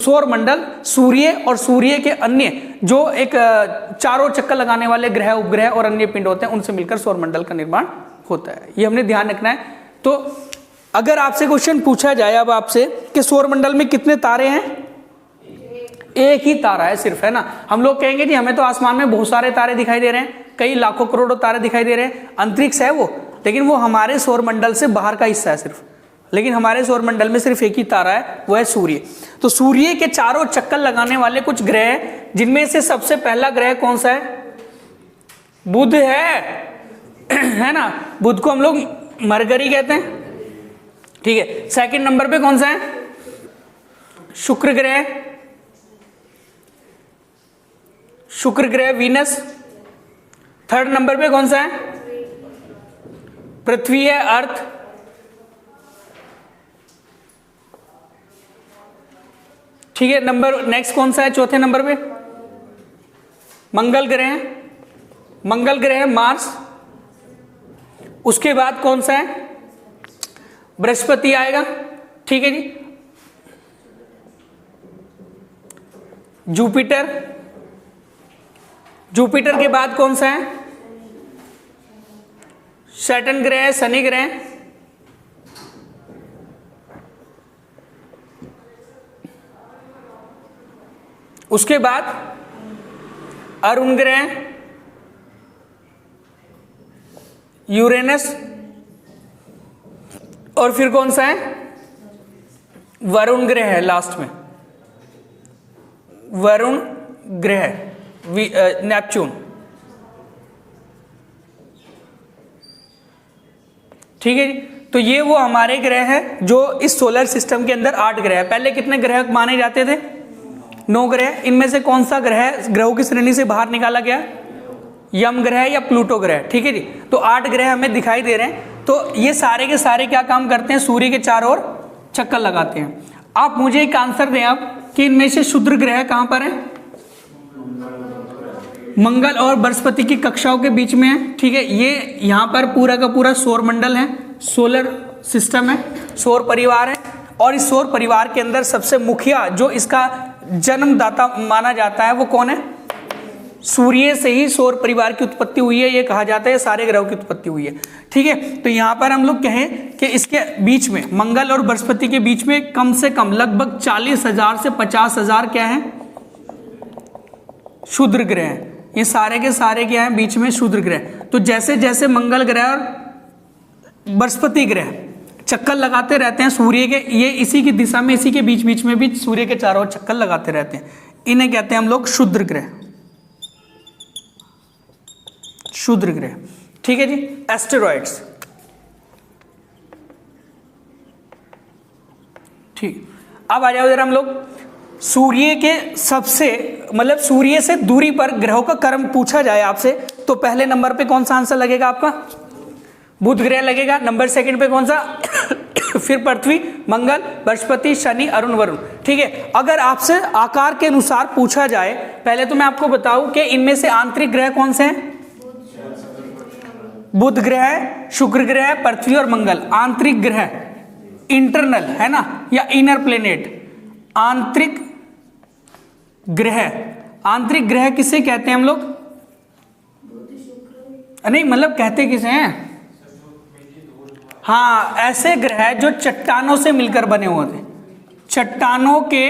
सौरमंडल सूर्य और सूर्य के अन्य जो एक चारों चक्कर लगाने वाले ग्रह, उपग्रह और अन्य पिंड होते हैं, उनसे मिलकर सौरमंडल का निर्माण होता है। ये हमने ध्यान रखना है। तो अगर आपसे क्वेश्चन पूछा जाए अब आपसे कि सौरमंडल में कितने तारे हैं, एक ही तारा है सिर्फ, है ना। हम लोग कहेंगे जी हमें तो आसमान में बहुत सारे तारे दिखाई दे रहे हैं, कई लाखों करोड़ों तारे दिखाई दे रहे हैं, अंतरिक्ष है वो, लेकिन वो हमारे सौरमंडल से बाहर का हिस्सा है सिर्फ। लेकिन हमारे सौरमंडल में सिर्फ एक ही तारा है, वो है सूर्य। तो सूर्य के चारों चक्कर लगाने वाले कुछ ग्रह हैं, जिनमें से सबसे पहला ग्रह कौन सा है? बुध है ना। बुध को हम लोग मरकरी कहते हैं, ठीक है। सेकंड नंबर पे कौन सा है? शुक्र ग्रह, शुक्र ग्रह वीनस। थर्ड नंबर पे कौन सा है? पृथ्वी है, अर्थ। ठीक है। नंबर नेक्स्ट कौन सा है चौथे नंबर पे? मंगल ग्रह, मंगल ग्रह मार्स। उसके बाद कौन सा है? बृहस्पति आएगा, ठीक है जी। जुपिटर, जुपिटर के बाद कौन सा है? सैटर्न ग्रह, शनि ग्रह। उसके बाद अरुण ग्रह, यूरेनस, और फिर कौन सा है? वरुण ग्रह है लास्ट में, वरुण ग्रह, नेपच्यून, ठीक है जी। तो ये वो हमारे ग्रह हैं जो इस सोलर सिस्टम के अंदर 8 ग्रह है। पहले कितने ग्रह माने जाते थे? 9 ग्रह। इनमें से कौन सा ग्रह ग्रहों की श्रेणी से बाहर निकाला गया? यम ग्रह या प्लूटो ग्रह, ठीक है जी। तो 8 ग्रह हमें दिखाई दे रहे हैं। तो ये सारे के सारे क्या काम करते हैं? सूर्य के चारों ओर चक्कर लगाते हैं। आप मुझे एक आंसर दें आप कि इनमें से क्षुद्र ग्रह कहां पर है? मंगल और बृहस्पति की कक्षाओं के बीच में है, ठीक है। ये यहां पर पूरा का पूरा सौरमंडल है, सोलर सिस्टम है, सौर परिवार है। और इस सौर परिवार के अंदर सबसे मुखिया जो इसका जन्मदाता माना जाता है वो कौन है? सूर्य से ही सौर परिवार की उत्पत्ति हुई है, ये कहा जाता है सारे ग्रहों की उत्पत्ति हुई है, ठीक है। तो यहां पर हम लोग कहें कि इसके बीच में मंगल और बृहस्पति के बीच में कम से कम लगभग 40,000 से 50,000 क्या है? क्षुद्र ग्रह। ये सारे के सारे क्या है? बीच में क्षुद्र ग्रह। तो जैसे जैसे मंगल ग्रह और बृहस्पति ग्रह चक्कर लगाते रहते हैं सूर्य के, ये इसी की दिशा में, इसी के बीच बीच में भी सूर्य के चारों ओर चक्कर लगाते रहते हैं, इन्हें कहते हैं हम लोग क्षुद्र ग्रह, क्षुद्र ग्रह, ठीक है जी। एस्टेरॉइड्स, ठीक। अब आ जाओ जरा हम लोग सूर्य के सबसे मतलब सूर्य से दूरी पर ग्रहों का क्रम पूछा जाए आपसे, तो पहले नंबर पे कौन सा आंसर लगेगा आपका? बुध ग्रह लगेगा। नंबर सेकंड पे कौन सा? फिर पृथ्वी, मंगल, बृहस्पति, शनि, अरुण, वरुण, ठीक है। अगर आपसे आकार के अनुसार पूछा जाए, पहले तो मैं आपको बताऊं कि इनमें से आंतरिक ग्रह कौन से हैं? बुध ग्रह, शुक्र ग्रह, पृथ्वी और मंगल। आंतरिक ग्रह, इंटरनल है ना, या इनर प्लेनेट। आंतरिक ग्रह, आंतरिक ग्रह किसे कहते हैं हम लोग? नहीं मतलब कहते किसे हैं? हाँ, ऐसे ग्रह जो चट्टानों से मिलकर बने होते हैं, चट्टानों के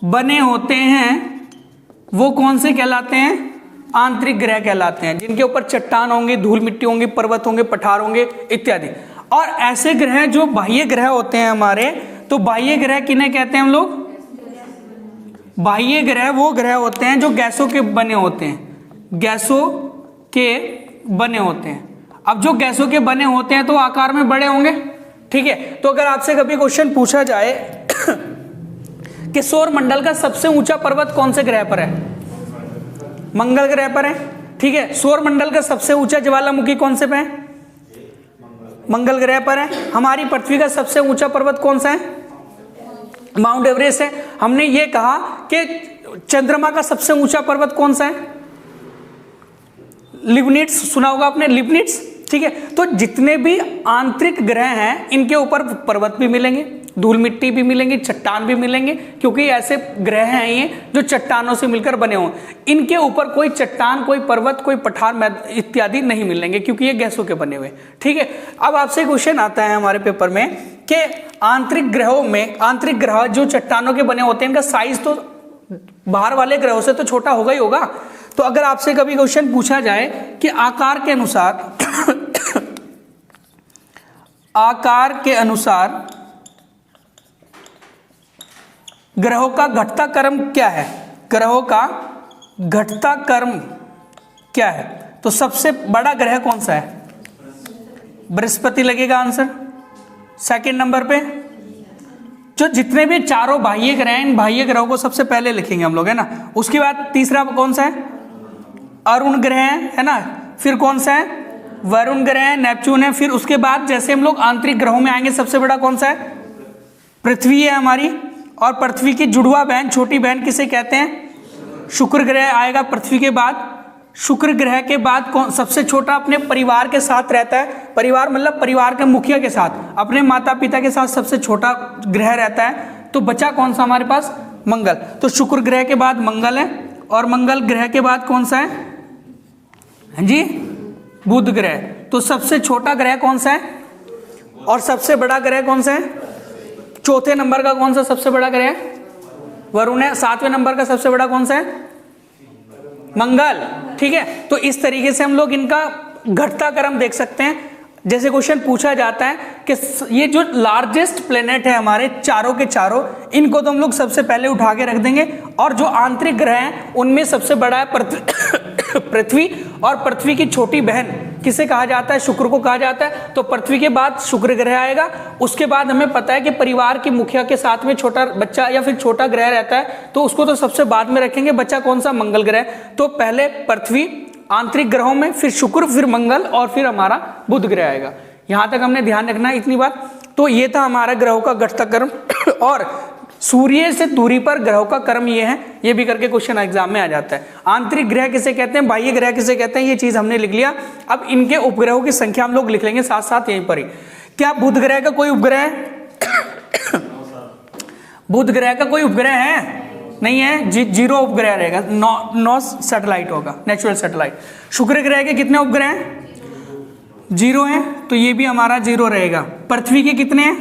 बने होते हैं, वो कौन से कहलाते हैं? आंतरिक ग्रह कहलाते हैं, जिनके ऊपर चट्टान होंगे, धूल मिट्टी होंगी, पर्वत होंगे, पठार होंगे इत्यादि। और ऐसे ग्रह जो बाह्य ग्रह होते हैं हमारे, तो बाह्य ग्रह किन्हें कहते हैं हम लोग? बाह्य ग्रह वो ग्रह होते हैं जो गैसों के बने होते हैं, गैसों के बने होते हैं। अब जो गैसों के बने होते हैं तो आकार में बड़े होंगे, ठीक है। तो अगर आपसे कभी क्वेश्चन पूछा जाए कि सौर मंडल का सबसे ऊंचा पर्वत कौन से ग्रह पर है? मंगल ग्रह पर है, ठीक है। सौर मंडल का सबसे ऊंचा ज्वालामुखी कौन से पे है? मंगल ग्रह पर है। हमारी पृथ्वी का सबसे ऊंचा पर्वत कौन सा है? माउंट एवरेस्ट है। हमने ये कहा कि चंद्रमा का सबसे ऊंचा पर्वत कौन सा है? लिबनिट्स, सुना होगा आपने, लिबनिट्स, ठीक है। तो जितने भी आंतरिक ग्रह हैं इनके ऊपर पर्वत भी मिलेंगे, धूल मिट्टी भी मिलेंगी, चट्टान भी मिलेंगे, क्योंकि ऐसे ग्रह हैं ये जो चट्टानों से मिलकर बने हों। इनके ऊपर कोई चट्टान, कोई पर्वत, कोई पठार इत्यादि नहीं मिलेंगे, क्योंकि ये गैसों के बने हुए। ठीक है, अब आपसे क्वेश्चन आता है हमारे पेपर में कि आंतरिक ग्रहों में, आंतरिक ग्रह जो चट्टानों के बने होते हैं, इनका साइज तो बाहर वाले ग्रहों से तो छोटा होगा ही होगा। तो अगर आपसे कभी क्वेश्चन पूछा जाए कि आकार के अनुसार आकार के अनुसार ग्रहों का घटता क्रम क्या है, ग्रहों का घटता क्रम क्या है, तो सबसे बड़ा ग्रह कौन सा है? बृहस्पति लगेगा आंसर। सेकंड नंबर पे जो जितने भी चारों बाह्य ग्रह हैं, इन बाह्य ग्रहों को सबसे पहले लिखेंगे हम लोग, है ना। उसके बाद तीसरा कौन सा है? अरुण ग्रह है ना। फिर कौन सा है? वरुण ग्रह है, नेपच्यून है। फिर उसके बाद जैसे हम लोग आंतरिक ग्रहों में आएंगे, सबसे बड़ा कौन सा है? पृथ्वी है हमारी। और पृथ्वी की जुड़वा बहन, छोटी बहन किसे कहते हैं? शुक्र ग्रह आएगा पृथ्वी के बाद। शुक्र ग्रह के बाद कौन सबसे छोटा? अपने परिवार के साथ रहता है, परिवार मतलब परिवार के मुखिया के साथ, अपने माता पिता के साथ सबसे छोटा ग्रह रहता है। तो बचा कौन सा हमारे पास? मंगल। तो शुक्र ग्रह के बाद मंगल है, और मंगल ग्रह के बाद कौन सा है जी? बुध ग्रह। तो सबसे छोटा ग्रह कौन सा है और सबसे बड़ा ग्रह कौन सा है? चौथे नंबर का कौन सा सबसे बड़ा ग्रह? वरुण है। सातवें नंबर का सबसे बड़ा कौन सा है? मंगल। ठीक है, तो इस तरीके से हम लोग इनका घटता क्रम देख सकते हैं। जैसे क्वेश्चन पूछा जाता है कि ये जो लार्जेस्ट प्लेनेट है हमारे चारों के चारों, इनको तो हम लोग सबसे पहले उठा के रख देंगे। और जो आंतरिक ग्रह हैं उनमें सबसे बड़ा है पृथ्वी, और पृथ्वी की छोटी बहन किसे कहा जाता है? शुक्र को कहा जाता है। तो पृथ्वी के बाद शुक्र ग्रह आएगा। उसके बाद हमें पता है कि परिवार के मुखिया के साथ में छोटा बच्चा या फिर छोटा ग्रह रहता है, तो उसको तो सबसे बाद में रखेंगे। बच्चा कौन सा? मंगल ग्रह। तो पहले पृथ्वी आंतरिक ग्रहों में, फिर शुक्र, फिर मंगल, और फिर हमारा बुध ग्रह आएगा। यहां तक हमने ध्यान रखना है, इतनी बात। तो ये था हमारा ग्रहों का घटता क्रम। और सूर्य से दूरी पर ग्रहों का क्रम ये है, ये भी करके क्वेश्चन एग्जाम में आ जाता है। आंतरिक ग्रह किसे कहते हैं, बाह्य ग्रह किसे कहते हैं, ये चीज हमने लिख लिया। अब इनके उपग्रहों की संख्या हम लोग लिख लेंगे साथ साथ यहीं पर ही। क्या बुध ग्रह का कोई उपग्रह है? बुध ग्रह का कोई उपग्रह है? नहीं है, जीरो उपग्रह रहेगा, 9 सैटेलाइट होगा, नेचुरल सैटेलाइट। शुक्र ग्रह के कितने उपग्रह हैं? 0 हैं, तो ये भी हमारा 0 रहेगा। पृथ्वी के कितने हैं?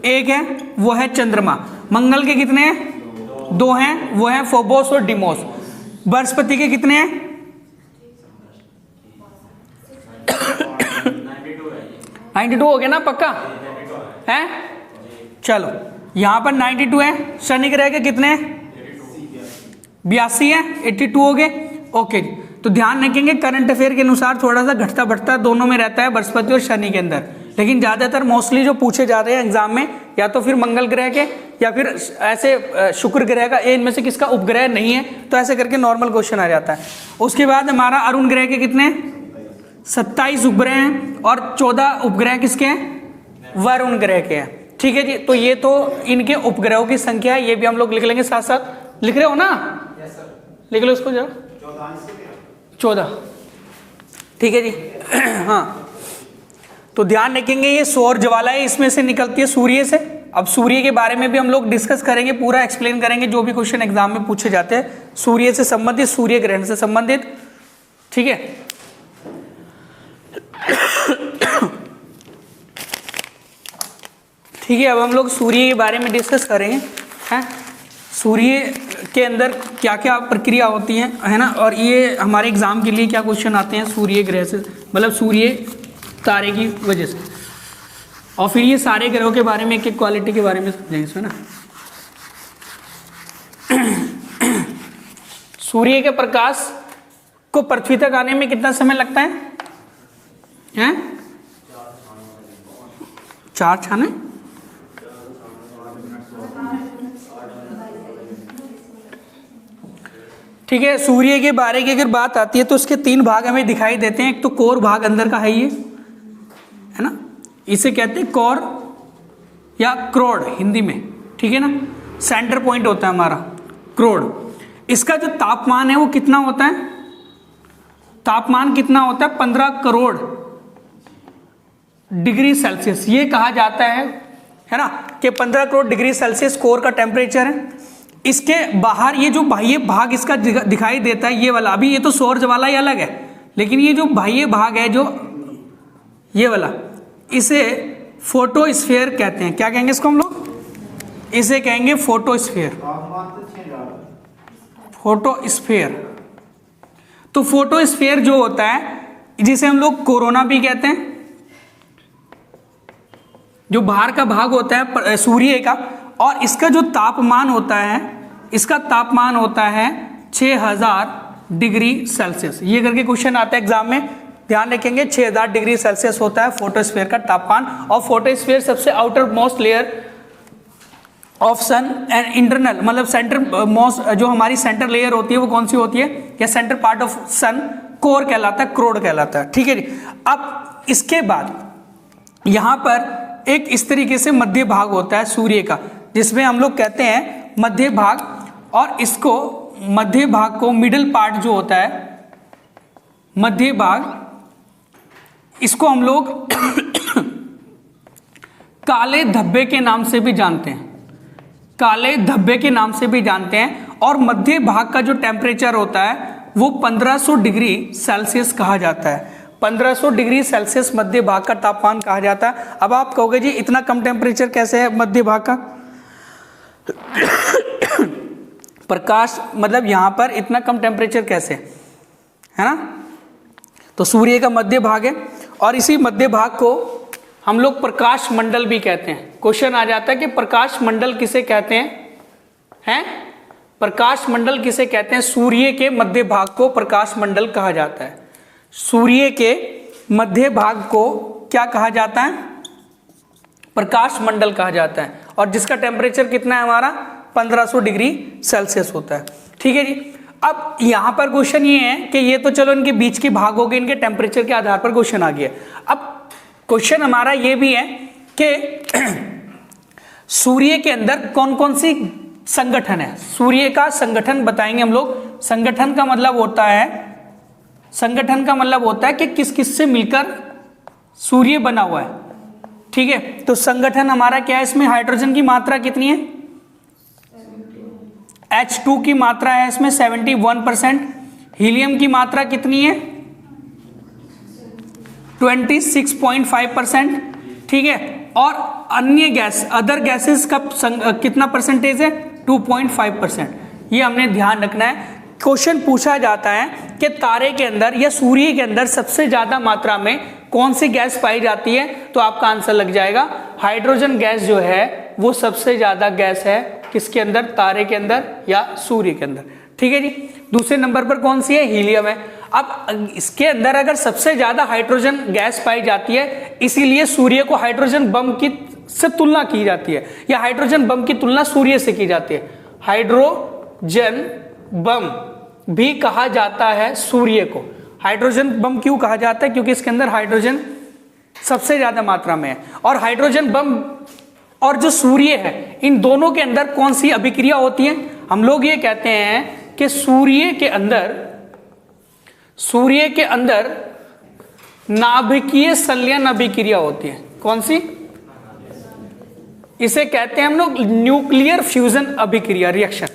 1 है, वो है चंद्रमा। मंगल के कितने हैं? 2 हैं, वो है फोबोस और डिमोस। बृहस्पति के कितने हैं? 92 हो गया ना, पक्का है? चलो, यहां पर 92 है। शनि ग्रह के कितने हैं? 82 है, 82 हो गए। ओके, तो ध्यान रखेंगे करंट अफेयर के अनुसार थोड़ा सा घटता बढ़ता दोनों में रहता है, बृहस्पति और शनि के अंदर। लेकिन ज्यादातर मोस्टली जो पूछे जा रहे हैं एग्जाम में, या तो फिर मंगल ग्रह के, या फिर ऐसे शुक्र ग्रह का, इनमें से किसका उपग्रह नहीं है, तो ऐसे करके नॉर्मल क्वेश्चन आ जाता है। उसके बाद हमारा अरुण ग्रह के कितने? 27 उपग्रह हैं, और 14 उपग्रह किसके हैं? वरुण ग्रह के हैं। ठीक है जी, तो ये तो इनके उपग्रहों की संख्या है, ये भी हम लोग लिख लेंगे साथ साथ। लिख रहे हो ना? लिख लो इसको जरा। 14। ठीक है जी। हाँ, तो ध्यान रखेंगे ये सौर ज्वाला है, इसमें से निकलती है सूर्य से। अब सूर्य के बारे में भी हम लोग डिस्कस करेंगे, पूरा एक्सप्लेन करेंगे जो भी क्वेश्चन एग्जाम में पूछे जाते हैं सूर्य से संबंधित, सूर्य ग्रहण से संबंधित। ठीक है, ठीक है। अब हम लोग सूर्य के बारे में डिस्कस करेंगे, हैं सूर्य के अंदर क्या क्या प्रक्रिया होती है ना, और ये हमारे एग्जाम के लिए क्या क्वेश्चन आते हैं सूर्य ग्रह से, मतलब सूर्य तारे की वजह से। और फिर ये सारे ग्रहों के बारे में, एक एक क्वालिटी के बारे में समझेंगे इसमें ना। सूर्य के प्रकाश को पृथ्वी तक आने में कितना समय लगता है? 4 छाने। ठीक है, सूर्य के बारे की अगर बात आती है तो उसके 3 भाग हमें दिखाई देते हैं। एक तो कोर भाग अंदर का है, ये है ना, इसे कहते हैं कोर या क्रोड हिंदी में। ठीक है ना, सेंटर पॉइंट होता है हमारा क्रोड। इसका जो तापमान है वो कितना होता है? तापमान कितना होता है? 15 करोड़ डिग्री सेल्सियस। ये कहा जाता है है ना, कि 15 करोड़ डिग्री सेल्सियस कोर का टेम्परेचर है। इसके बाहर ये जो बाह्य भाग इसका दिखाई देता है ये वाला, अभी ये तो सौर वाला ही अलग है, लेकिन ये जो बाह्य भाग है जो ये वाला, इसे फोटोस्फीयर कहते हैं। क्या कहेंगे इसको हम लोग? इसे कहेंगे फोटोस्फीयर। फोटोस्फीयर। तो फोटोस्फीयर जो होता है, जिसे हम लोग कोरोना भी कहते हैं, जो बाहर का भाग होता है सूर्य का, और इसका जो तापमान होता है, इसका तापमान होता है 6000 डिग्री सेल्सियस। ये करके क्वेश्चन आता है एग्जाम में, ध्यान रखेंगे। 6000 डिग्री सेल्सियस होता है फोटोस्फीयर का तापमान। और फोटोस्फीयर सबसे outermost layer of sun and internal, मतलब सेंटर मोस्ट, जो हमारी सेंटर लेयर होती है वो कौन सी होती है, या centre part of sun core कहलाता है, क्रोड कहलाता है। ठीक है जी। अब इसके बाद यहां पर एक इस तरीके से मध्य भाग होता है सूर्य का, जिसमें हम लोग कहते हैं मध्य भाग, और इसको मध्य भाग को मिडिल पार्ट जो होता है मध्य भाग, इसको हम लोग काले धब्बे के नाम से भी जानते हैं, काले धब्बे के नाम से भी जानते हैं। और मध्य भाग का जो टेम्परेचर होता है वो 1500 डिग्री सेल्सियस कहा जाता है। 1500 डिग्री सेल्सियस मध्य भाग का तापमान कहा जाता है। अब आप कहोगे जी इतना कम टेम्परेचर कैसे है मध्य भाग का? प्रकाश, मतलब यहां पर इतना कम टेम्परेचर कैसे है ना? तो सूर्य का मध्य भाग है, और इसी मध्य भाग को हम लोग प्रकाश मंडल भी कहते हैं। क्वेश्चन आ जाता है कि प्रकाश मंडल किसे कहते हैं? प्रकाश मंडल किसे कहते हैं? सूर्य के मध्य भाग को प्रकाश मंडल कहा जाता है। सूर्य के मध्य भाग को क्या कहा जाता है? प्रकाश मंडल कहा जाता है, और जिसका टेम्परेचर कितना है हमारा? 1500 डिग्री सेल्सियस होता है। ठीक है जी। अब यहां पर क्वेश्चन ये है कि ये तो चलो इनके बीच के भाग हो गए, इनके टेम्परेचर के आधार पर क्वेश्चन आ गया। अब क्वेश्चन हमारा ये भी है कि सूर्य के अंदर कौन कौन सी संगठन है? सूर्य का संगठन बताएंगे हम लोग। संगठन का मतलब होता है, संगठन का मतलब होता है कि किस किस से मिलकर सूर्य बना हुआ है। ठीक है, तो संगठन हमारा क्या है? इसमें हाइड्रोजन की मात्रा कितनी है? H2 की मात्रा है इसमें 71%। हीलियम की मात्रा कितनी है? 26.5%। ठीक है, और अन्य गैस, अदर गैसेस का कितना परसेंटेज है? 2.5%। ये हमने ध्यान रखना है। क्वेश्चन पूछा जाता है कि तारे के अंदर या सूर्य के अंदर सबसे ज्यादा मात्रा में कौन सी गैस पाई जाती है, तो आपका आंसर लग जाएगा हाइड्रोजन गैस जो है वो सबसे ज्यादा गैस है। किसके अंदर? तारे के अंदर या सूर्य के अंदर। ठीक है जी। दूसरे नंबर पर कौन सी है? हीलियम है। अब इसके अंदर अगर सबसे ज्यादा हाइड्रोजन गैस पाई जाती है, इसीलिए सूर्य को हाइड्रोजन बम की से तुलना की जाती है, या हाइड्रोजन बम की तुलना सूर्य से की जाती है। हाइड्रोजन बम भी कहा जाता है सूर्य को। हाइड्रोजन बम क्यों कहा जाता है? क्योंकि इसके अंदर हाइड्रोजन सबसे ज्यादा मात्रा में है। और हाइड्रोजन बम और जो सूर्य है, इन दोनों के अंदर कौन सी अभिक्रिया होती है? हम लोग ये कहते हैं कि सूर्य के अंदर नाभिकीय संलयन अभिक्रिया होती है। कौन सी? इसे कहते हैं हम लोग न्यूक्लियर फ्यूजन अभिक्रिया, रिएक्शन।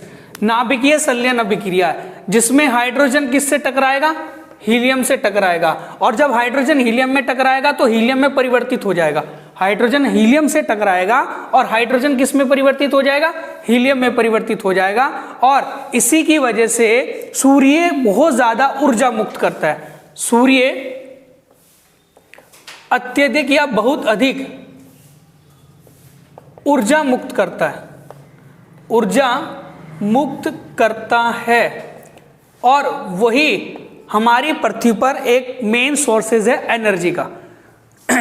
नाभिकीय संलयन अभिक्रिया, जिसमें हाइड्रोजन किससे टकराएगा? हीलियम से टकराएगा। और जब हाइड्रोजन हीलियम में टकराएगा तो हीलियम में परिवर्तित हो जाएगा। हाइड्रोजन हीलियम से टकराएगा और हाइड्रोजन किस में परिवर्तित हो जाएगा? हीलियम में परिवर्तित हो जाएगा। और इसी की वजह से सूर्य बहुत ज्यादा ऊर्जा मुक्त करता है। सूर्य अत्यधिक या बहुत अधिक ऊर्जा मुक्त करता है, ऊर्जा मुक्त करता है। और वही हमारी पृथ्वी पर एक मेन सोर्सेज है एनर्जी का।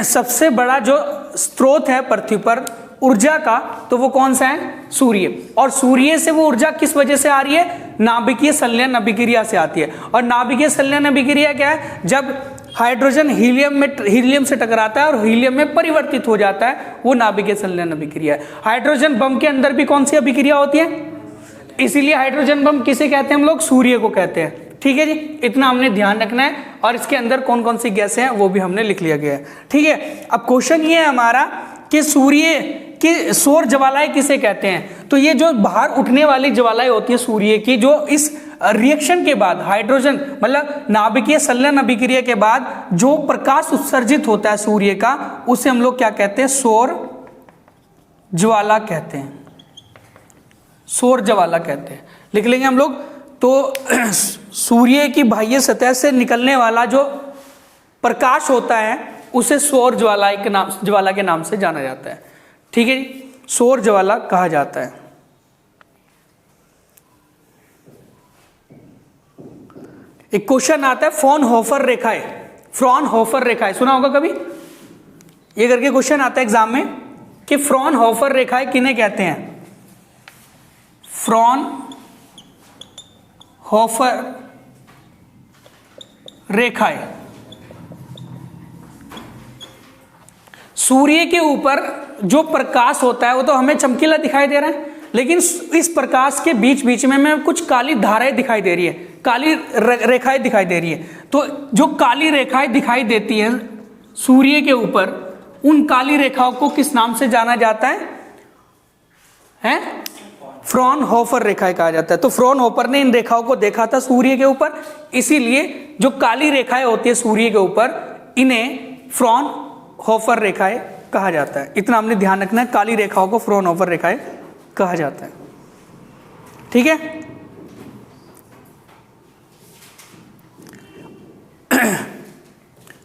सबसे बड़ा जो स्रोत है पृथ्वी पर ऊर्जा का, तो वो कौन सा है? सूर्य। और सूर्य से वो ऊर्जा किस वजह से आ रही है? नाभिकीय संलयन अभिक्रिया से आती है। और नाभिकीय संलयन अभिक्रिया क्या है? जब हाइड्रोजन हीलियम से टकराता है और हीलियम में परिवर्तित हो जाता है, वो नाभिकीय संलयन अभिक्रिया है। हाइड्रोजन बम के अंदर भी कौन सी अभिक्रिया होती है? इसीलिए हाइड्रोजन बम किसे कहते हैं हम लोग? सूर्य को कहते हैं। ठीक है जी, इतना हमने ध्यान रखना है। और इसके अंदर कौन कौन सी गैसें हैं वो भी हमने लिख लिया गया है। ठीक है, अब क्वेश्चन ये है हमारा कि सूर्य कि सौर ज्वालाएं किसे कहते हैं? तो ये जो बाहर उठने वाली ज्वालाएं होती है सूर्य की, जो इस रिएक्शन के बाद हाइड्रोजन मतलब नाभिकीय संलयन अभिक्रिया के बाद जो प्रकाश उत्सर्जित होता है सूर्य का, उसे हम लोग क्या कहते हैं? सौर ज्वाला कहते हैं, सौर ज्वाला कहते हैं। लिख लेंगे हम लोग। तो सूर्य की बाह्य सतह से निकलने वाला जो प्रकाश होता है उसे सौर ज्वाला के नाम से जाना जाता है। ठीक है जी, सौर ज्वाला कहा जाता है। एक क्वेश्चन आता है फ्रॉनहोफर रेखाएं। फ्रॉनहोफर रेखाएं सुना होगा कभी? ये करके क्वेश्चन आता है एग्जाम में कि फ्रॉनहोफर रेखाएं किन्हें कहते हैं? फ्रॉनहोफर रेखाएं सूर्य के ऊपर जो प्रकाश होता है वो तो हमें चमकीला दिखाई दे रहा है, लेकिन इस प्रकाश के बीच बीच में हमें कुछ काली धाराएं दिखाई दे रही है, काली रेखाएं दिखाई दे रही है। तो जो काली रेखाएं दिखाई देती है सूर्य के ऊपर, उन काली रेखाओं को किस नाम से जाना जाता है? फ्रॉनहोफर रेखाएं कहा जाता है। तो फ्रॉनहोफर ने इन रेखाओं को देखा था सूर्य के ऊपर, इसीलिए जो काली रेखाएं होती है सूर्य के ऊपर, इन्हें फ्रॉनहोफर रेखाएं कहा जाता है। इतना हमने ध्यान रखना है, काली रेखाओं को फ्रॉनहोफर रेखाएं कहा जाता है। ठीक है,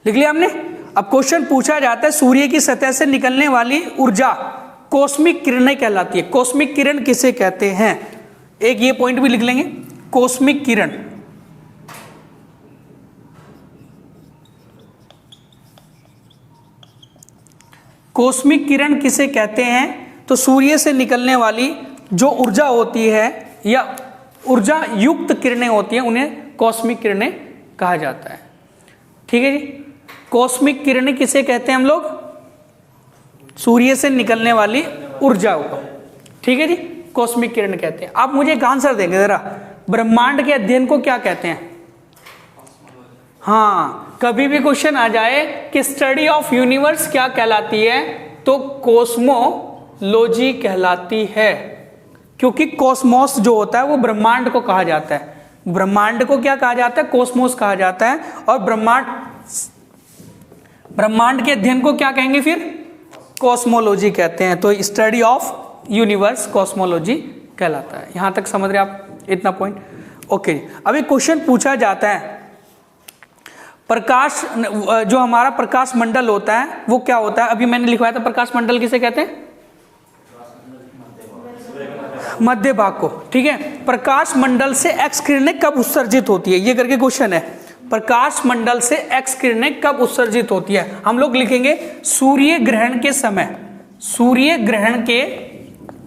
लिख लिया हमने। अब क्वेश्चन पूछा जाता है सूर्य की सतह से निकलने वाली ऊर्जा कॉस्मिक किरणें कहलाती है। कॉस्मिक किरण किसे कहते हैं? एक ये पॉइंट भी लिख लेंगे, कॉस्मिक किरण। कॉस्मिक किरण किसे कहते हैं? तो सूर्य से निकलने वाली जो ऊर्जा होती है या ऊर्जा युक्त किरणें होती हैं, उन्हें कॉस्मिक किरणें कहा जाता है। ठीक है जी, कॉस्मिक किरणें किसे कहते हैं हम लोग? सूर्य से निकलने वाली ऊर्जा को, ठीक है जी, कॉस्मिक किरण कहते हैं। आप मुझे एक आंसर देंगे जरा, ब्रह्मांड के अध्ययन को क्या कहते हैं? हाँ, कभी भी क्वेश्चन आ जाए कि स्टडी ऑफ यूनिवर्स क्या कहलाती है, तो कॉस्मोलॉजी कहलाती है, क्योंकि कॉस्मोस जो होता है वो ब्रह्मांड को कहा जाता है। ब्रह्मांड को क्या कहा जाता है? कॉस्मोस कहा जाता है। और ब्रह्मांड के अध्ययन को क्या कहेंगे फिर? कॉस्मोलॉजी कहते हैं। तो स्टडी ऑफ यूनिवर्स कॉस्मोलॉजी कहलाता है। यहां तक समझ रहे आप इतना पॉइंट? ओके, अभी क्वेश्चन पूछा जाता है प्रकाश, जो हमारा प्रकाश मंडल होता है वो क्या होता है? अभी मैंने लिखवाया था, प्रकाश मंडल किसे कहते हैं? मध्य भाग को। ठीक है, प्रकाश मंडल से एक्स किरणें कब उत्सर्जित होती है? ये करके क्वेश्चन है, प्रकाश मंडल से एक्स किरणें कब उत्सर्जित होती है? हम लोग लिखेंगे सूर्य ग्रहण के समय। सूर्य ग्रहण के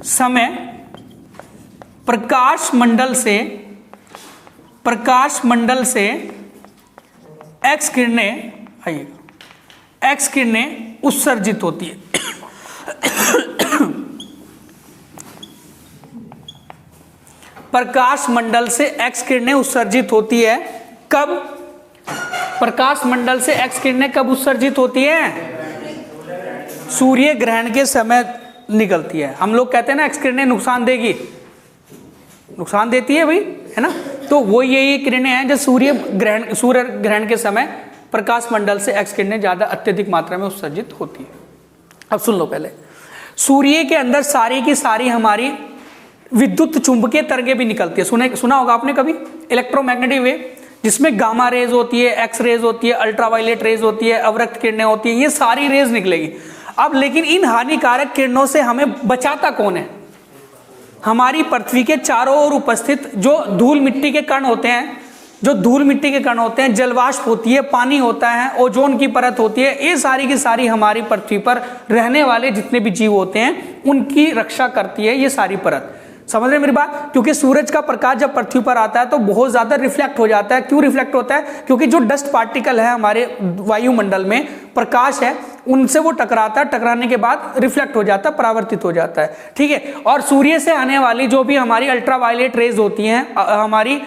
समय प्रकाश मंडल से एक्स किरणें, आइएगा, एक्स किरणें उत्सर्जित होती है। प्रकाश मंडल से एक्स किरणें उत्सर्जित होती है कब? प्रकाश मंडल से एक्स किरणें कब उत्सर्जित होती है? सूर्य ग्रहण के समय निकलती है। हम लोग कहते हैं ना एक्स किरणें नुकसान देगी, नुकसान देती है भाई, है ना? तो वो ये किरणें हैं जो सूर्य ग्रहण के समय प्रकाश मंडल से एक्स किरणें ज्यादा अत्यधिक मात्रा में उत्सर्जित होती है। अब सुन लो, पहले सूर्य के अंदर सारी की सारी हमारी विद्युत चुंबकीय तरंगें भी निकलती है। सुना होगा आपने कभी इलेक्ट्रोमैग्नेटिक वेव, जिसमें गामा रेज होती है, एक्स रेज होती है, अल्ट्रावायलेट रेज होती है, अवरक्त किरणें होती है, ये सारी रेज निकलेगी। अब लेकिन इन हानिकारक किरणों से हमें बचाता कौन है? हमारी पृथ्वी के चारों ओर उपस्थित जो धूल मिट्टी के कण होते हैं, जलवाष्प होती है, पानी होता है, ओजोन की परत होती है, ये सारी की सारी हमारी पृथ्वी पर रहने वाले जितने भी जीव होते हैं उनकी रक्षा करती है ये सारी परत। समझ रहे मेरी बात? क्योंकि सूरज का प्रकाश जब पृथ्वी पर आता है तो बहुत ज्यादा रिफ्लेक्ट हो जाता है। क्यों रिफ्लेक्ट होता है? क्योंकि जो डस्ट पार्टिकल है हमारे वायुमंडल में, प्रकाश है, उनसे वो टकराता है, टकराने के बाद रिफ्लेक्ट हो जाता है, परावर्तित हो जाता है। ठीक है, और सूर्य से आने वाली जो भी हमारी अल्ट्रावायलेट रेज होती हैं, हमारी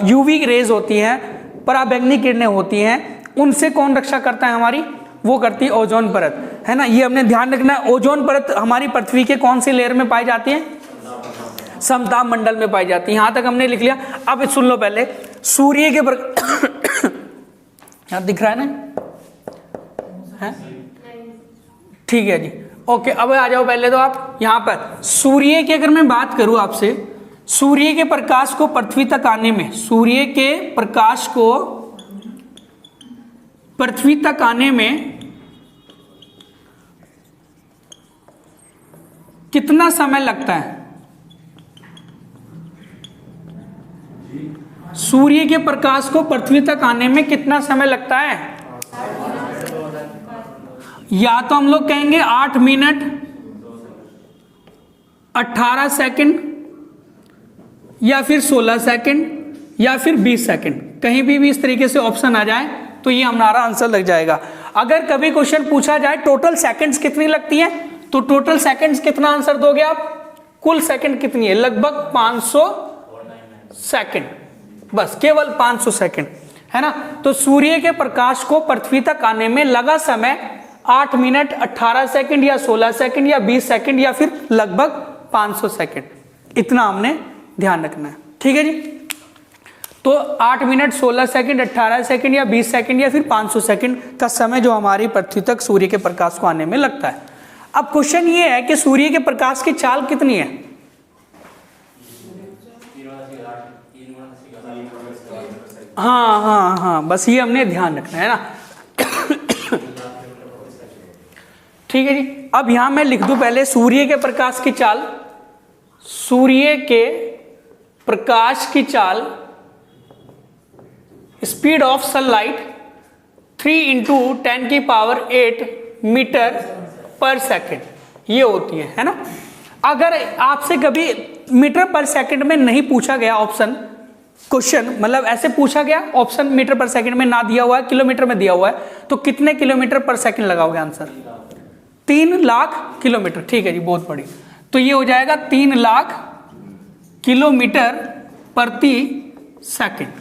यूवी रेज होती हैं, पराबैंगनी किरणें होती हैं, उनसे कौन रक्षा करता है हमारी? वो करती है ओजोन परत। है ना, ये हमने ध्यान रखना है। ओजोन परत हमारी पृथ्वी के कौन सी लेयर में पाई जाती है? समताप मंडल में पाई जाती है। यहां तक हमने लिख लिया। अब सुन लो पहले, सूर्य के यहां दिख रहा है ना, है? ठीक है जी, ओके। अब आ जाओ पहले तो आप यहां पर सूर्य की अगर मैं बात करूं आपसे, सूर्य के प्रकाश को पृथ्वी तक आने में, सूर्य के प्रकाश को पृथ्वी तक आने में कितना समय लगता है? सूर्य के प्रकाश को पृथ्वी तक आने में कितना समय लगता है? या तो हम लोग कहेंगे 8 मिनट 18 सेकंड, या फिर 16 सेकंड, या फिर 20 सेकंड। कहीं भी इस तरीके से ऑप्शन आ जाए तो ये हमारा आंसर लग जाएगा। अगर कभी क्वेश्चन पूछा जाए टोटल सेकंड्स कितनी लगती है, तो टोटल सेकंड्स कितना आंसर दोगे आप? कुल सेकंड कितनी है? लगभग 500 सेकंड, बस केवल 500 सेकंड, है ना। तो सूर्य के प्रकाश को पृथ्वी तक आने में लगा समय 8 मिनट 18 सेकंड, या 16 सेकंड, या 20 सेकंड, या फिर लगभग 500 सेकंड। इतना हमने ध्यान रखना है, ठीक है जी। तो 8 मिनट 16 सेकंड, 18 सेकंड, या 20 सेकंड, या फिर 500 सेकंड का समय जो हमारी पृथ्वी तक सूर्य के प्रकाश को आने में लगता है। अब क्वेश्चन ये है कि सूर्य के प्रकाश की चाल कितनी है? हाँ, बस ये हमने ध्यान रखना है ना। ठीक है जी। अब यहां मैं लिख दूं पहले सूर्य के प्रकाश की चाल, सूर्य के प्रकाश की चाल, स्पीड ऑफ सनलाइट 3 इंटू 10 की पावर 8 मीटर पर सेकेंड ये होती है ना। अगर आपसे कभी मीटर पर सेकंड में नहीं पूछा गया ऑप्शन, क्वेश्चन मतलब ऐसे पूछा गया ऑप्शन मीटर पर सेकंड में ना दिया हुआ है, किलोमीटर में दिया हुआ है, तो कितने किलोमीटर पर सेकंड लगाओगे आंसर? 3 लाख किलोमीटर। ठीक है जी, बहुत बड़ी। तो ये हो जाएगा 3 लाख किलोमीटर प्रति सेकंड।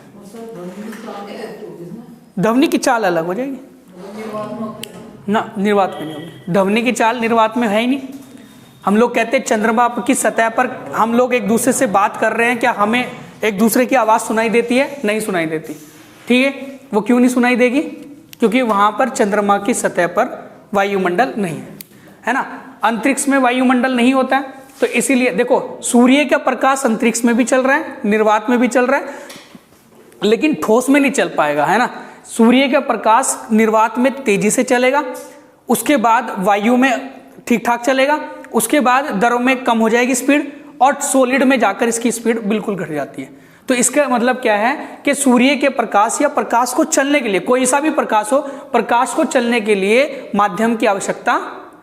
ध्वनि की चाल अलग हो जाएगी ना, निर्वात में नहीं होगी। ध्वनि की चाल निर्वात में है ही नहीं। हम लोग कहते हैं चंद्रमा की सतह पर हम लोग एक दूसरे से बात कर रहे हैं, क्या हमें एक दूसरे की आवाज सुनाई देती है? नहीं सुनाई देती। ठीक है, वो क्यों नहीं सुनाई देगी? क्योंकि वहां पर चंद्रमा की सतह पर वायुमंडल नहीं है, है ना। अंतरिक्ष में वायुमंडल नहीं होता है, तो इसीलिए देखो सूर्य का प्रकाश अंतरिक्ष में भी चल रहा है, निर्वात में भी चल रहा है, लेकिन ठोस में नहीं चल पाएगा, है ना। सूर्य का प्रकाश निर्वात में तेजी से चलेगा, उसके बाद वायु में ठीक ठाक चलेगा, उसके बाद द्रव में कम हो जाएगी स्पीड, और सॉलिड में जाकर इसकी स्पीड बिल्कुल घट जाती है। तो इसका मतलब क्या है कि सूर्य के प्रकाश या प्रकाश को चलने के लिए, कोई सा भी प्रकाश हो, प्रकाश को चलने के लिए माध्यम की आवश्यकता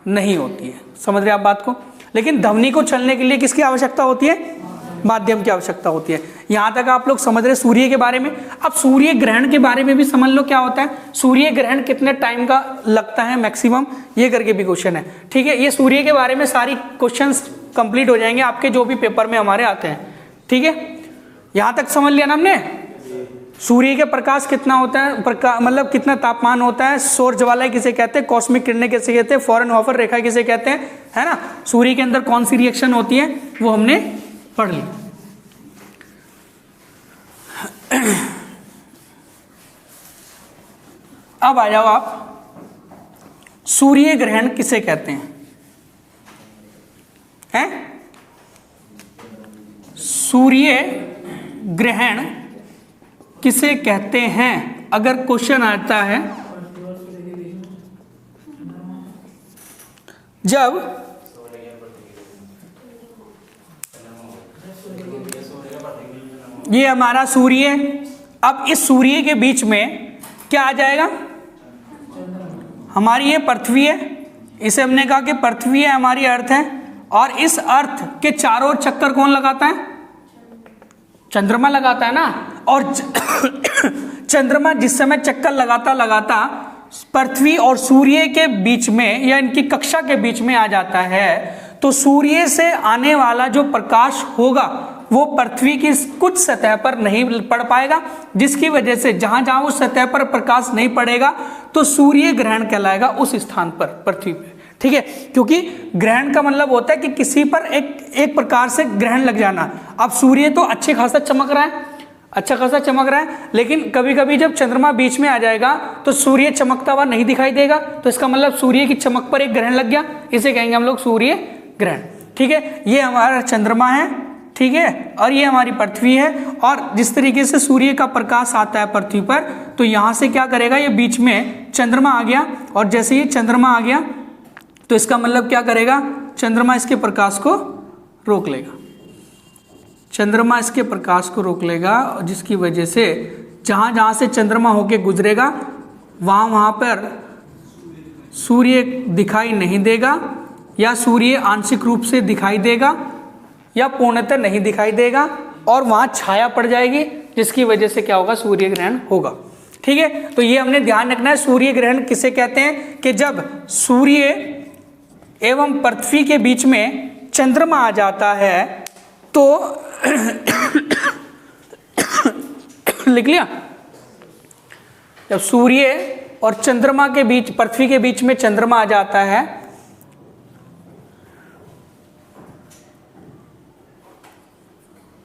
नहीं होती है। समझ रहे आप बात को? लेकिन ध्वनि को चलने के लिए किसकी आवश्यकता होती है? माध्यम की आवश्यकता होती है। यहां तक आप लोग समझ रहे सूर्य के बारे में। अब सूर्य ग्रहण के बारे में भी समझ लो क्या होता है, सूर्य ग्रहण कितने टाइम का लगता है मैक्सिमम, ये करके भी क्वेश्चन है। ठीक है, ये सूर्य के बारे में सारी क्वेश्चंस कंप्लीट हो जाएंगे आपके जो भी पेपर में हमारे आते हैं। ठीक है, यहां तक समझ लिया ना हमने। सूर्य के प्रकाश कितना होता है, मतलब कितना तापमान होता है, सौर ज्वाला किसे कहते हैं, कॉस्मिक किरणें किसे कहते हैं, फ्रॉनहोफर रेखा किसे कहते हैं, है ना। सूर्य के अंदर कौन सी रिएक्शन होती है वो हमने पढ़ ली। अब आ जाओ आप, सूर्य ग्रहण किसे कहते हैं? सूर्य ग्रहण किसे कहते हैं अगर क्वेश्चन आता है, जब ये हमारा सूर्य, अब इस सूर्य के बीच में क्या आ जाएगा? हमारी ये पृथ्वी है, इसे हमने कहा कि पृथ्वी है, हमारी अर्थ है, और इस अर्थ के चारों ओर चक्कर कौन लगाता है? चंद्रमा लगाता है ना। और चंद्रमा जिस समय चक्कर लगाता लगाता पृथ्वी और सूर्य के बीच में या इनकी कक्षा के बीच में आ जाता है, तो सूर्य से आने वाला जो प्रकाश होगा वो पृथ्वी की कुछ सतह पर नहीं पड़ पाएगा, जिसकी वजह से जहां जहां उस सतह पर प्रकाश नहीं पड़ेगा तो सूर्य ग्रहण कहलाएगा उस स्थान पर, पृथ्वी पे। ठीक है, क्योंकि ग्रहण का मतलब होता है कि किसी पर एक प्रकार से ग्रहण लग जाना। अब सूर्य तो अच्छे खासा चमक रहा है, अच्छा खासा चमक रहा है, लेकिन कभी कभी जब चंद्रमा बीच में आ जाएगा तो सूर्य चमकता हुआ नहीं दिखाई देगा, तो इसका मतलब सूर्य की चमक पर एक ग्रहण लग गया, इसे कहेंगे हम लोग सूर्य ग्रहण। ठीक है, ये हमारा चंद्रमा है, ठीक है, और ये हमारी पृथ्वी है। और जिस तरीके से सूर्य का प्रकाश आता है पृथ्वी पर, तो यहां से क्या करेगा, ये बीच में चंद्रमा आ गया, और जैसे ही चंद्रमा आ गया तो इसका मतलब क्या करेगा, चंद्रमा इसके प्रकाश को रोक लेगा, चंद्रमा इसके प्रकाश को रोक लेगा, जिसकी वजह से जहां जहां से चंद्रमा होके गुजरेगा वहां वहां पर सूर्य दिखाई नहीं देगा, या सूर्य आंशिक रूप से दिखाई देगा, या पूर्णतः नहीं दिखाई देगा, और वहां छाया पड़ जाएगी, जिसकी वजह से क्या होगा, सूर्य ग्रहण होगा। ठीक है, तो ये हमने ध्यान रखना है। सूर्य ग्रहण किसे कहते हैं कि जब सूर्य एवं पृथ्वी के बीच में चंद्रमा आ जाता है तो लिख लिया, जब सूर्य और चंद्रमा के बीच, पृथ्वी के बीच में चंद्रमा आ जाता है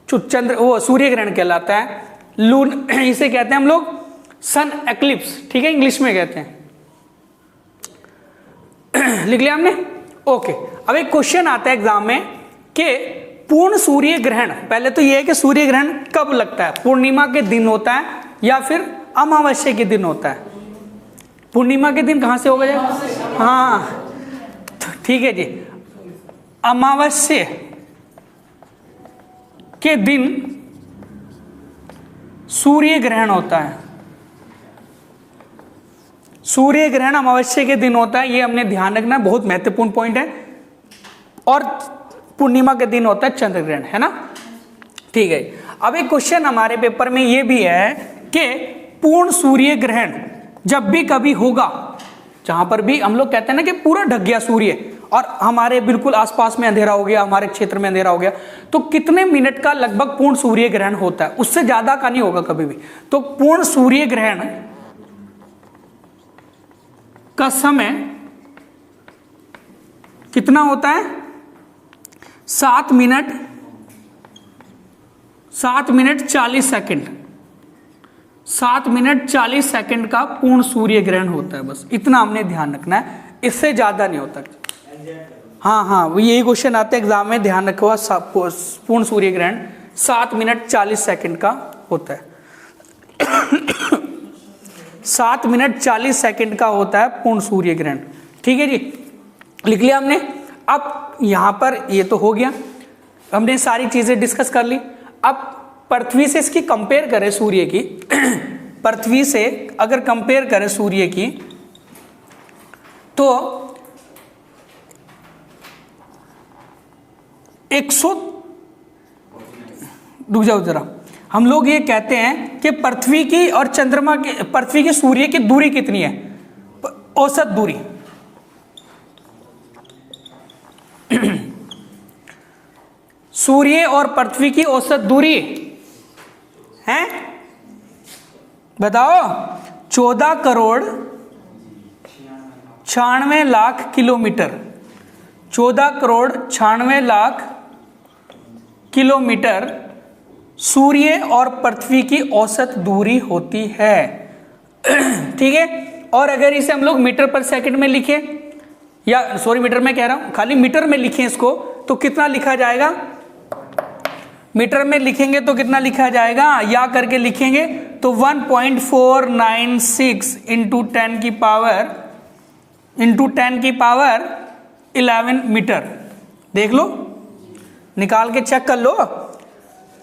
चंद्र, वो सूर्य ग्रहण कहलाता है। लून, इसे कहते हैं हम लोग सन एक्लिप्स, ठीक है, इंग्लिश में कहते हैं। लिख लिया हमने, ओके। अब एक क्वेश्चन आता है एग्जाम में कि पूर्ण सूर्य ग्रहण, पहले तो यह है कि सूर्य ग्रहण कब लगता है, पूर्णिमा के दिन होता है या फिर अमावस्या के दिन होता है। पूर्णिमा के दिन कहां से होगा जी, हाँ ठीक है जी, अमावस्या के दिन सूर्य ग्रहण होता है, सूर्य ग्रहण अमावस्या के दिन होता है, ये हमने ध्यान रखना, बहुत महत्वपूर्ण पॉइंट है। और पूर्णिमा के दिन होता है चंद्र ग्रहण, है ना, ठीक है। अब एक क्वेश्चन हमारे पेपर में ये भी है कि पूर्ण सूर्य ग्रहण जब भी कभी होगा, जहां पर भी हम लोग कहते हैं ना कि पूरा ढक गया सूर्य और हमारे बिल्कुल आसपास में अंधेरा हो गया, हमारे क्षेत्र में अंधेरा हो गया, तो कितने मिनट का लगभग पूर्ण सूर्य ग्रहण होता है, उससे ज्यादा का नहीं होगा कभी भी। तो पूर्ण सूर्य ग्रहण का समय कितना होता है, 7 मिनट 40 सेकंड, 7 मिनट 40 सेकंड का पूर्ण सूर्य ग्रहण होता है, बस इतना हमने ध्यान रखना है, इससे ज्यादा नहीं होता। हाँ, वो यही क्वेश्चन आता है एग्जाम में, ध्यान रखो, पूर्ण सूर्य ग्रहण 7 मिनट 40 सेकंड का होता है। 7 मिनट 40 सेकंड का होता है पूर्ण सूर्य ग्रहण, ठीक है जी, लिख लिया हमने। अब यहां पर ये तो हो गया, हमने सारी चीजें डिस्कस कर ली। अब पृथ्वी से इसकी कंपेयर करें सूर्य की, पृथ्वी से अगर कंपेयर करें सूर्य की, तो 100, रुक जाओ जरा, हम लोग ये कहते हैं कि पृथ्वी की और चंद्रमा की, पृथ्वी की सूर्य की दूरी कितनी है, औसत दूरी सूर्य और पृथ्वी की औसत दूरी है, बताओ, 14 करोड़ 96 लाख किलोमीटर, 14 करोड़ 96 लाख किलोमीटर सूर्य और पृथ्वी की औसत दूरी होती है, ठीक है। और अगर इसे हम लोग मीटर पर सेकंड में लिखें, या सॉरी मीटर में कह रहा हूं, खाली मीटर में लिखें इसको, तो कितना लिखा जाएगा, मीटर में लिखेंगे तो कितना लिखा जाएगा, या करके लिखेंगे तो 1.496 इंटू 10 की पावर 11 मीटर। देख लो, निकाल के चेक कर लो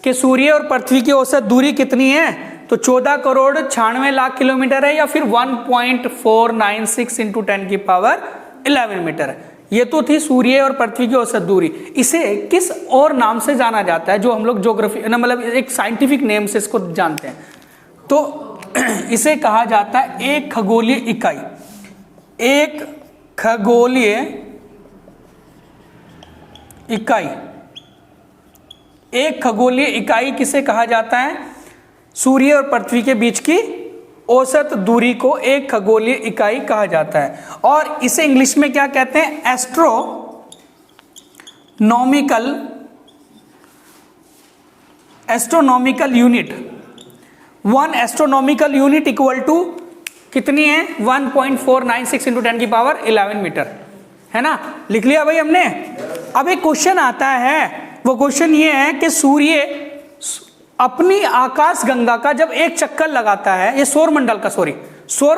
कि सूर्य और पृथ्वी की औसत दूरी कितनी है, तो 14 करोड़ 96 लाख किलोमीटर है, या फिर 1.496 इंटू 10 की पावर 11 मीटर है। ये तो थी सूर्य और पृथ्वी की औसत दूरी। इसे किस और नाम से जाना जाता है, जो हम लोग ज्योग्राफी ना, मतलब एक साइंटिफिक नेम से इसको जानते हैं, तो इसे कहा जाता है एक खगोलीय इकाई, एक खगोलीय इकाई, एक खगोलीय इकाई किसे कहा जाता है? सूर्य और पृथ्वी के बीच की औसत दूरी को एक खगोलीय इकाई कहा जाता है। और इसे इंग्लिश में क्या कहते हैं? Astronomical unit. 1 astronomical unit equal to कितनी है? 1.496 × 10⁻11 मीटर, है ना? लिख लिया भाई हमने। अब एक क्वेश्चन आता है, वो क्वेश्चन ये है कि सूर्य अपनी आकाश गंगा का जब एक चक्कर लगाता है, ये सौर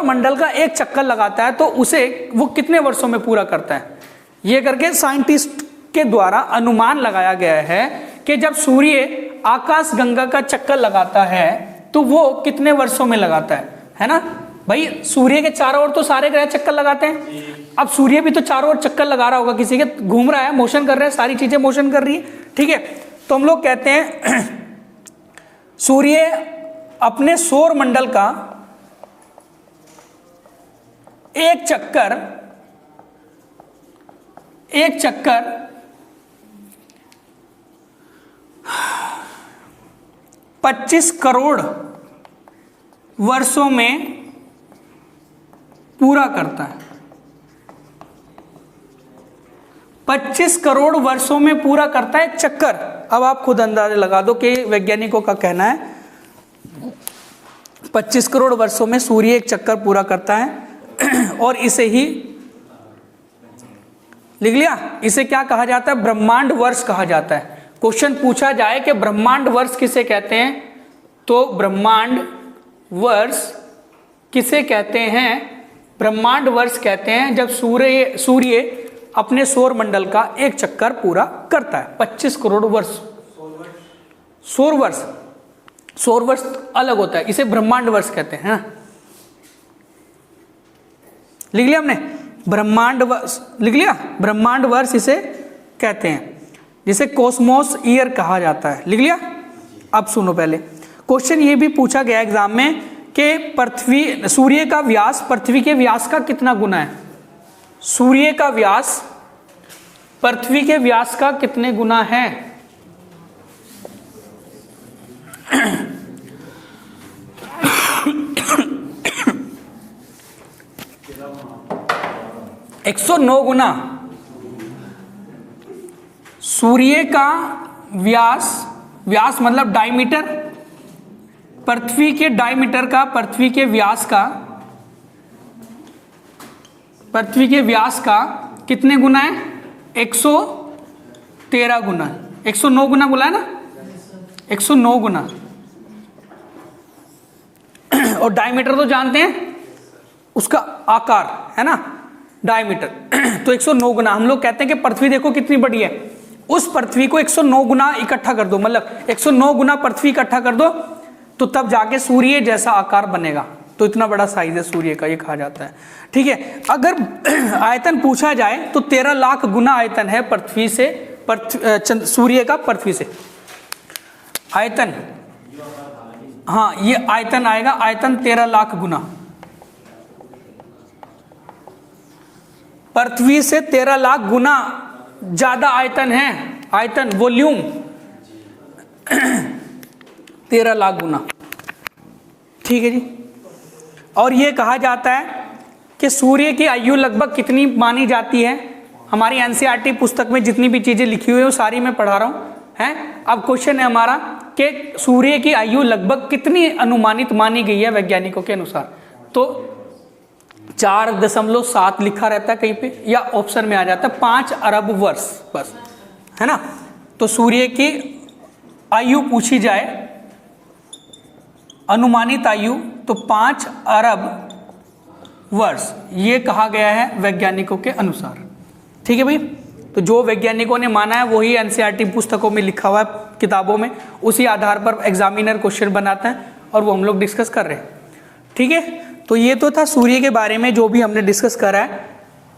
मंडल का एक चक्कर लगाता है, तो उसे वो कितने वर्षों में पूरा करता है? ये करके साइंटिस्ट के द्वारा अनुमान लगाया गया है कि जब सूर्य आकाश गंगा का चक्कर लगाता है तो वो कितने वर्षों में लगाता है ना? भाई सूर्य के चारों ओर तो सारे ग्रह चक्कर लगाते हैं। अब सूर्य भी तो चारों ओर चक्कर लगा रहा होगा, किसी के घूम रहा है, मोशन कर रहा है, सारी चीजें मोशन कर रही है, ठीक है? तो हम लोग कहते हैं सूर्य अपने सौर मंडल का एक चक्कर 25 करोड़ वर्षों में पूरा करता है। 25 करोड़ वर्षों में पूरा करता है एक चक्कर। अब आप खुद अंदाजा लगा दो कि वैज्ञानिकों का कहना है 25 करोड़ वर्षों में सूर्य एक चक्कर पूरा करता है। और इसे ही लिख लिया, इसे क्या कहा जाता है? ब्रह्मांड वर्ष कहा जाता है। क्वेश्चन पूछा जाए कि ब्रह्मांड वर्ष किसे कहते हैं, तो ब्रह्मांड वर्ष किसे कहते हैं? ब्रह्मांड वर्ष कहते हैं जब सूर्य अपने सौर मंडल का एक चक्कर पूरा करता है। 25 करोड़ वर्ष। सौर वर्ष अलग होता है, इसे ब्रह्मांड वर्ष कहते हैं, ना? लिख लिया हमने, ब्रह्मांड वर्ष लिख लिया। ब्रह्मांड वर्ष इसे कहते हैं, जिसे कॉस्मोस ईयर कहा जाता है। लिख लिया। अब सुनो, पहले क्वेश्चन ये भी पूछा गया एग्जाम में कि सूर्य का व्यास पृथ्वी के व्यास का कितना गुना है? सूर्य का व्यास पृथ्वी के व्यास का कितने गुना है? एक 109 गुना। सूर्य का व्यास मतलब डायमीटर, पृथ्वी के डायमीटर का पृथ्वी के व्यास का कितने गुना है? 113 गुना। 109 गुना बोला है ना? 109 गुना। और डायमीटर तो जानते हैं, उसका आकार है ना, डायमीटर। तो 109 गुना। हम लोग कहते हैं कि पृथ्वी देखो कितनी बड़ी है, उस पृथ्वी को 109 गुना इकट्ठा कर दो, मतलब 109 गुना पृथ्वी इकट्ठा कर दो, तो तब जाके सूर्य जैसा आकार बनेगा। तो इतना बड़ा साइज है सूर्य का, ये कहा जाता है, ठीक है? अगर आयतन पूछा जाए तो 13 लाख गुना आयतन है पृथ्वी से, सूर्य का पृथ्वी से आयतन। हाँ, ये आयतन आएगा, आयतन 13 लाख गुना। पृथ्वी से 13 लाख गुना ज्यादा आयतन है, आयतन वॉल्यूम 13 लाख गुना, ठीक है जी। और ये कहा जाता है कि सूर्य की आयु लगभग कितनी मानी जाती है? हमारी एनसीईआरटी पुस्तक में जितनी भी चीजें लिखी हुई है वो सारी मैं पढ़ा रहा हूं, हैं? अब क्वेश्चन है हमारा कि सूर्य की आयु लगभग कितनी अनुमानित मानी गई है वैज्ञानिकों के अनुसार? तो 4.7 लिखा रहता है कहीं पे, या ऑप्शन में आ जाता है 5 अरब वर्ष, बस, है ना? तो सूर्य की आयु पूछी जाए, अनुमानित आयु, तो 5 अरब वर्ष ये कहा गया है वैज्ञानिकों के अनुसार, ठीक है भाई? तो जो वैज्ञानिकों ने माना है वही एनसीईआरटी पुस्तकों में लिखा हुआ है, किताबों में, उसी आधार पर एग्जामिनर क्वेश्चन बनाता है और वो हम लोग डिस्कस कर रहे हैं, ठीक है? तो ये तो था सूर्य के बारे में जो भी हमने डिस्कस करा है।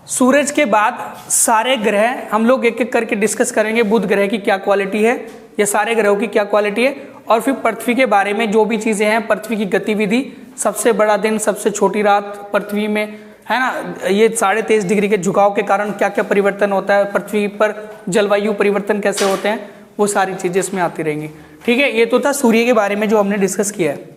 सूरज के बाद सारे ग्रह हम लोग एक एक करके डिस्कस करेंगे। बुध ग्रह की क्या क्वालिटी है, या सारे ग्रहों की क्या क्वालिटी है, और फिर पृथ्वी के बारे में जो भी चीज़ें हैं, पृथ्वी की गतिविधि, सबसे बड़ा दिन, सबसे छोटी रात पृथ्वी में, है ना? ये 23.5 डिग्री के झुकाव के कारण क्या क्या परिवर्तन होता है पृथ्वी पर, जलवायु परिवर्तन कैसे होते हैं, वो सारी चीज़ें इसमें आती रहेंगी। ठीक है, ये तो था सूर्य के बारे में जो हमने डिस्कस किया है।